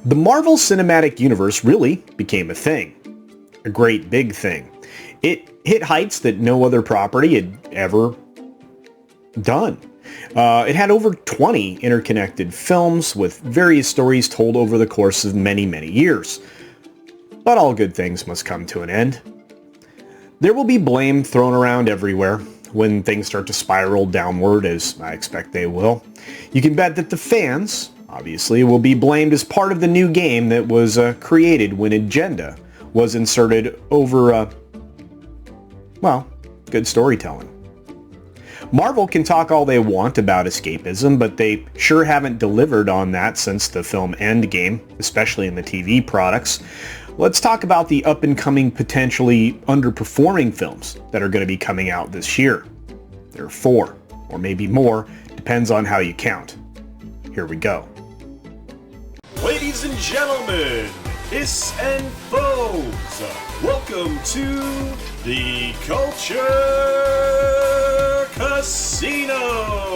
The Marvel Cinematic Universe really became a thing. A great big thing. It hit heights that no other property had ever done. It had over 20 interconnected films with various stories told over the course of many, many years. But all good things must come to an end. There will be blame thrown around everywhere when things start to spiral downward, as I expect they will. You can bet that the fans, obviously, will be blamed as part of the new game that was created when Agenda was inserted over, good storytelling. Marvel can talk all they want about escapism, but they sure haven't delivered on that since the film Endgame, especially in the TV products. Let's talk about the up-and-coming, potentially underperforming films that are going to be coming out this year. There are 4, or maybe more, depends on how you count. Here we go. Ladies and gentlemen, hiss and foes, welcome to the Culture Casino!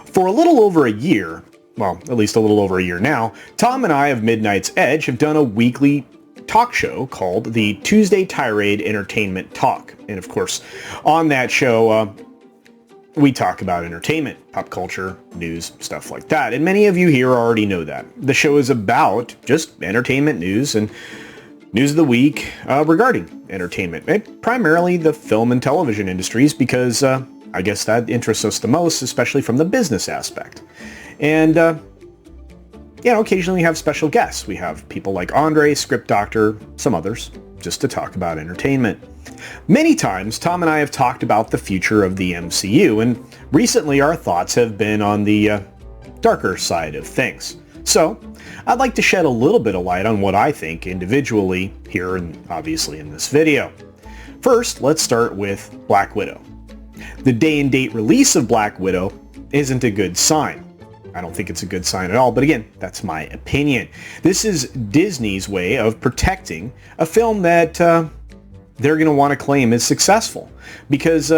For a little over a year, well, at least a little over a year now, Tom and I of Midnight's Edge have done a weekly talk show called the Tuesday Tirade Entertainment Talk. And of course, on that show, we talk about entertainment, pop culture, news, stuff like that. And many of you here already know that. The show is about just entertainment news and news of the week regarding entertainment, and primarily the film and television industries, because I guess that interests us the most, especially from the business aspect. And, occasionally we have special guests. We have people like Andre, Script Doctor, some others, just to talk about entertainment. Many times, Tom and I have talked about the future of the MCU, and recently our thoughts have been on the darker side of things. So, I'd like to shed a little bit of light on what I think individually here and obviously in this video. First, let's start with Black Widow. The day and date release of Black Widow isn't a good sign. I don't think it's a good sign at all, but again, that's my opinion. This is Disney's way of protecting a film that they're going to want to claim is successful. Because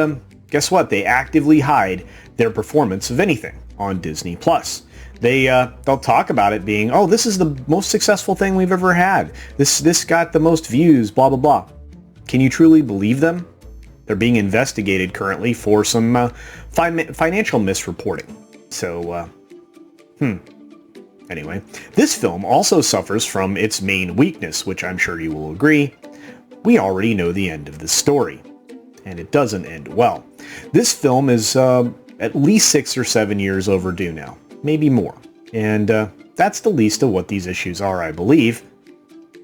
guess what? They actively hide their performance of anything on Disney+. They'll talk about it being, oh, this is the most successful thing we've ever had. This got the most views, blah, blah, blah. Can you truly believe them? They're being investigated currently for some financial misreporting. So, Anyway, this film also suffers from its main weakness, which I'm sure you will agree. We already know the end of the story, and it doesn't end well. This film is at least 6 or 7 years overdue now, maybe more. And that's the least of what these issues are, I believe.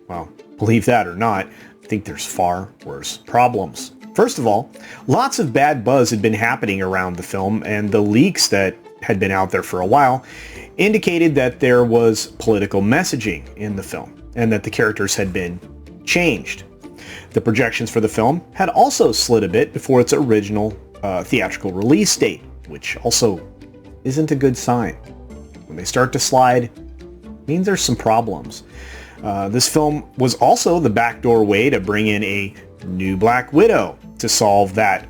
Well, believe that or not, I think there's far worse problems. First of all, lots of bad buzz had been happening around the film, and the leaks that had been out there for a while indicated that there was political messaging in the film, and that the characters had been changed. The projections for the film had also slid a bit before its original theatrical release date, which also isn't a good sign. When they start to slide, it means there's some problems. This film was also the backdoor way to bring in a new Black Widow to solve that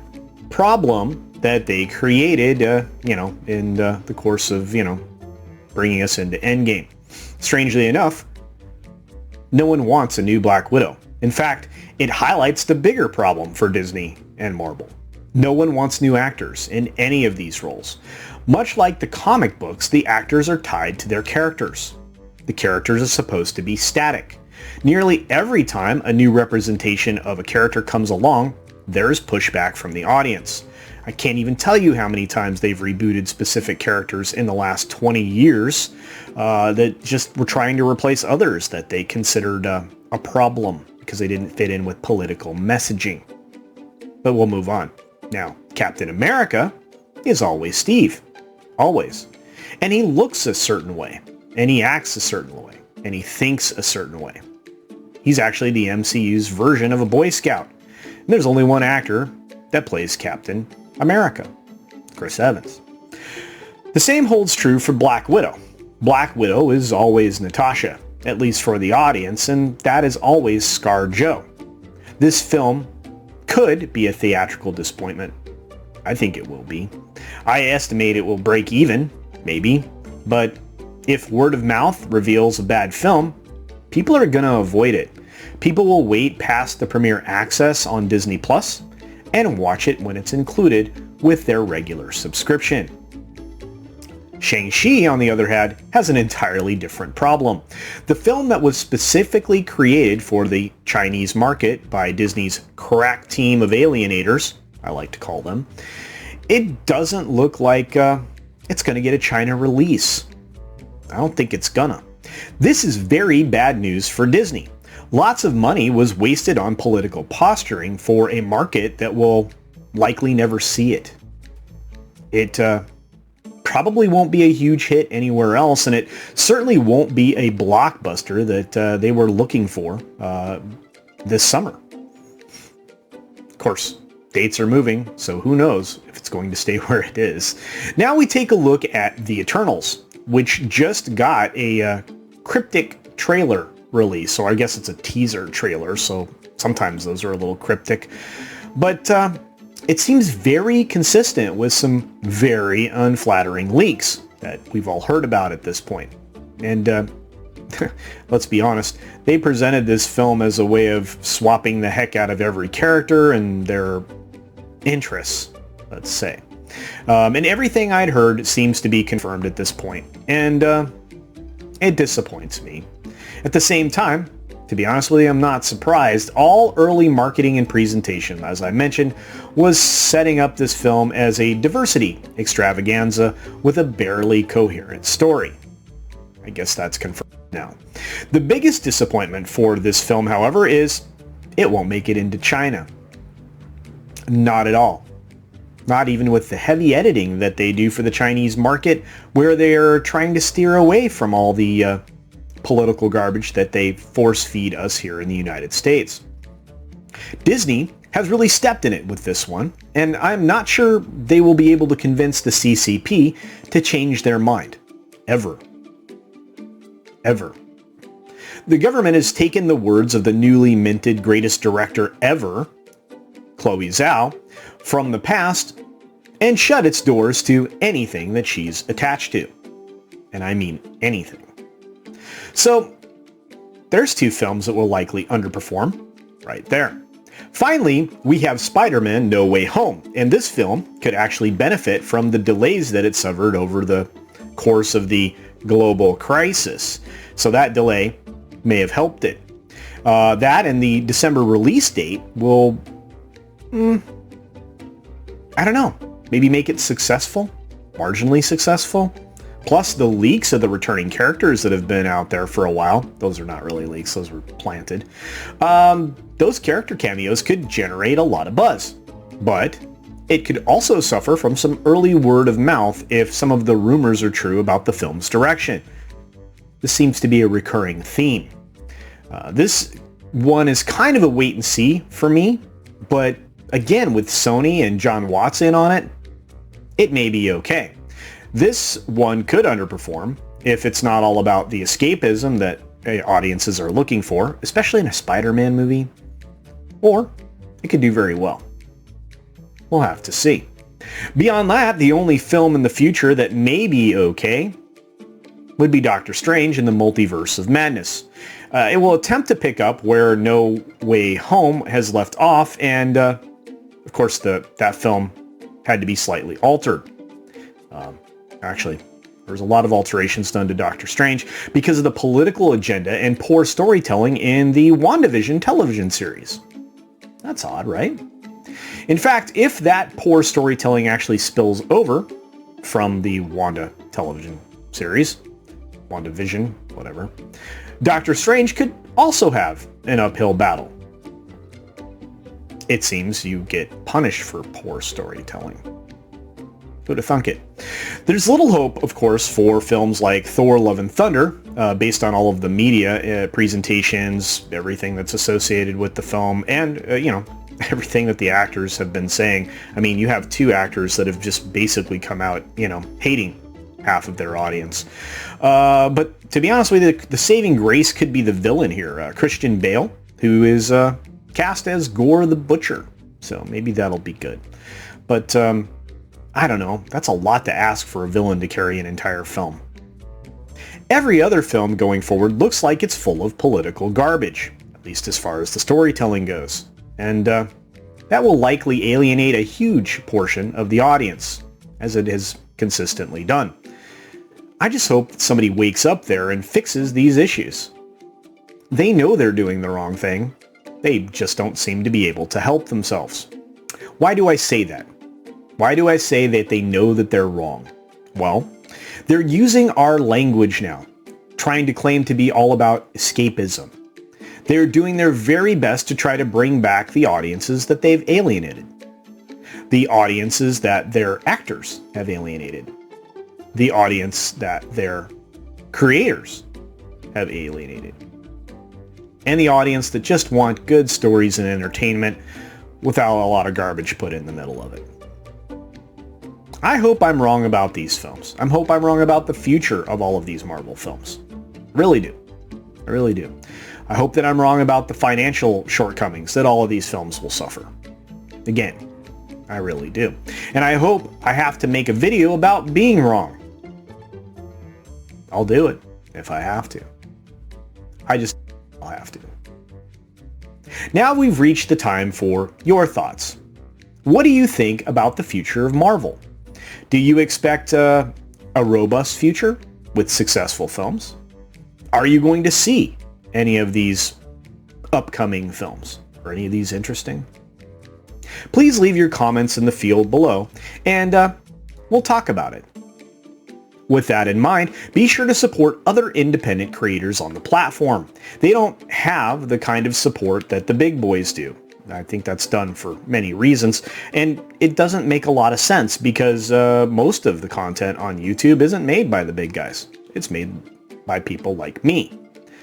problem that they created, in the course of, bringing us into Endgame. Strangely enough, no one wants a new Black Widow. In fact, it highlights the bigger problem for Disney and Marvel. No one wants new actors in any of these roles. Much like the comic books, the actors are tied to their characters. The characters are supposed to be static. Nearly every time a new representation of a character comes along, there is pushback from the audience. I can't even tell you how many times they've rebooted specific characters in the last 20 years that just were trying to replace others that they considered a problem because they didn't fit in with political messaging. But we'll move on. Now, Captain America is always Steve. Always. And he looks a certain way. And he acts a certain way. And he thinks a certain way. He's actually the MCU's version of a Boy Scout. And there's only one actor that plays Captain America, Chris Evans. The same holds true for Black Widow. Black Widow is always Natasha, at least for the audience, and that is always ScarJo. This film could be a theatrical disappointment. I think it will be. I estimate it will break even, maybe, but if word of mouth reveals a bad film, people are going to avoid it. People will wait past the premiere access on Disney Plus and watch it when it's included with their regular subscription. Shang-Chi, on the other hand, has an entirely different problem. The film that was specifically created for the Chinese market by Disney's crack team of alienators, I like to call them, it doesn't look like it's going to get a China release. I don't think it's gonna. This is very bad news for Disney. Lots of money was wasted on political posturing for a market that will likely never see it. It probably won't be a huge hit anywhere else, and it certainly won't be a blockbuster that they were looking for this summer. Of course, dates are moving, so who knows if it's going to stay where it is. Now we take a look at The Eternals, which just got a cryptic trailer release, or I guess it's a teaser trailer, so sometimes those are a little cryptic. But it seems very consistent with some very unflattering leaks that we've all heard about at this point. And let's be honest, they presented this film as a way of swapping the heck out of every character and their interests, let's say. And everything I'd heard seems to be confirmed at this point, and it disappoints me. At the same time, to be honest with you, I'm not surprised. All early marketing and presentation, as I mentioned, was setting up this film as a diversity extravaganza with a barely coherent story. I guess that's confirmed now. The biggest disappointment for this film, however, is it won't make it into China. Not at all. Not even with the heavy editing that they do for the Chinese market, where they're trying to steer away from all the political garbage that they force feed us here in the United States. Disney has really stepped in it with this one, and I'm not sure they will be able to convince the CCP to change their mind. Ever. Ever. The government has taken the words of the newly minted greatest director ever, Chloe Zhao, from the past and shut its doors to anything that she's attached to. And I mean anything. So, there's two films that will likely underperform right there. Finally, we have Spider-Man No Way Home, and this film could actually benefit from the delays that it suffered over the course of the global crisis. So that delay may have helped it. That and the December release date will, I don't know, maybe make it successful, marginally successful. Plus the leaks of the returning characters that have been out there for a while. Those are not really leaks, those were planted. Those character cameos could generate a lot of buzz. But it could also suffer from some early word of mouth if some of the rumors are true about the film's direction. This seems to be a recurring theme. This one is kind of a wait and see for me, but again, with Sony and John Watts in on it, it may be okay. This one could underperform if it's not all about the escapism that audiences are looking for, especially in a Spider-Man movie, or it could do very well. We'll have to see. Beyond that, the only film in the future that may be okay would be Doctor Strange in the Multiverse of Madness. It will attempt to pick up where No Way Home has left off, and of course that film had to be slightly altered. Actually, there was a lot of alterations done to Doctor Strange because of the political agenda and poor storytelling in the WandaVision television series. That's odd, right? In fact, if that poor storytelling actually spills over from the Wanda television series, WandaVision, whatever, Doctor Strange could also have an uphill battle. It seems you get punished for poor storytelling. Who'd have thunk it? There's little hope, of course, for films like Thor: Love and Thunder, based on all of the media presentations, everything that's associated with the film, and, everything that the actors have been saying. I mean, you have two actors that have just basically come out, hating half of their audience. But to be honest with you, the saving grace could be the villain here, Christian Bale, who is cast as Gore the Butcher. So maybe that'll be good. But, I don't know. That's a lot to ask for a villain to carry an entire film. Every other film going forward looks like it's full of political garbage, at least as far as the storytelling goes. And that will likely alienate a huge portion of the audience, as it has consistently done. I just hope that somebody wakes up there and fixes these issues. They know they're doing the wrong thing. They just don't seem to be able to help themselves. Why do I say that? Why do I say that they know that they're wrong? Well, they're using our language now, trying to claim to be all about escapism. They're doing their very best to try to bring back the audiences that they've alienated. The audiences that their actors have alienated. The audience that their creators have alienated. And the audience that just want good stories and entertainment without a lot of garbage put in the middle of it. I hope I'm wrong about these films. I hope I'm wrong about the future of all of these Marvel films. Really do. I really do. I hope that I'm wrong about the financial shortcomings that all of these films will suffer. Again, I really do. And I hope I have to make a video about being wrong. I'll do it if I have to. I'll have to. Now we've reached the time for your thoughts. What do you think about the future of Marvel? Do you expect a robust future with successful films? Are you going to see any of these upcoming films? Are any of these interesting? Please leave your comments in the field below, and we'll talk about it. With that in mind, be sure to support other independent creators on the platform. They don't have the kind of support that the big boys do. I think that's done for many reasons, and it doesn't make a lot of sense because most of the content on YouTube isn't made by the big guys. It's made by people like me.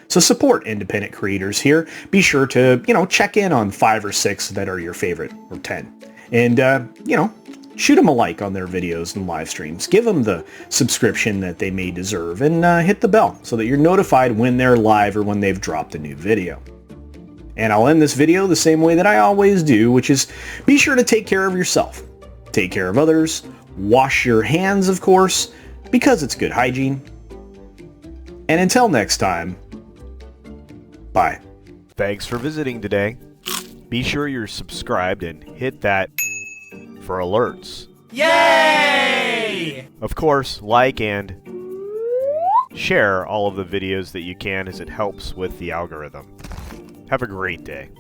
So support independent creators here. Be sure to, check in on 5 or 6 that are your favorite, or 10. And, shoot them a like on their videos and live streams. Give them the subscription that they may deserve, and hit the bell so that you're notified when they're live or when they've dropped a new video. And I'll end this video the same way that I always do, which is be sure to take care of yourself. Take care of others. Wash your hands, of course, because it's good hygiene. And until next time, bye. Thanks for visiting today. Be sure you're subscribed and hit that for alerts. Yay! Of course, like and share all of the videos that you can, as it helps with the algorithm. Have a great day.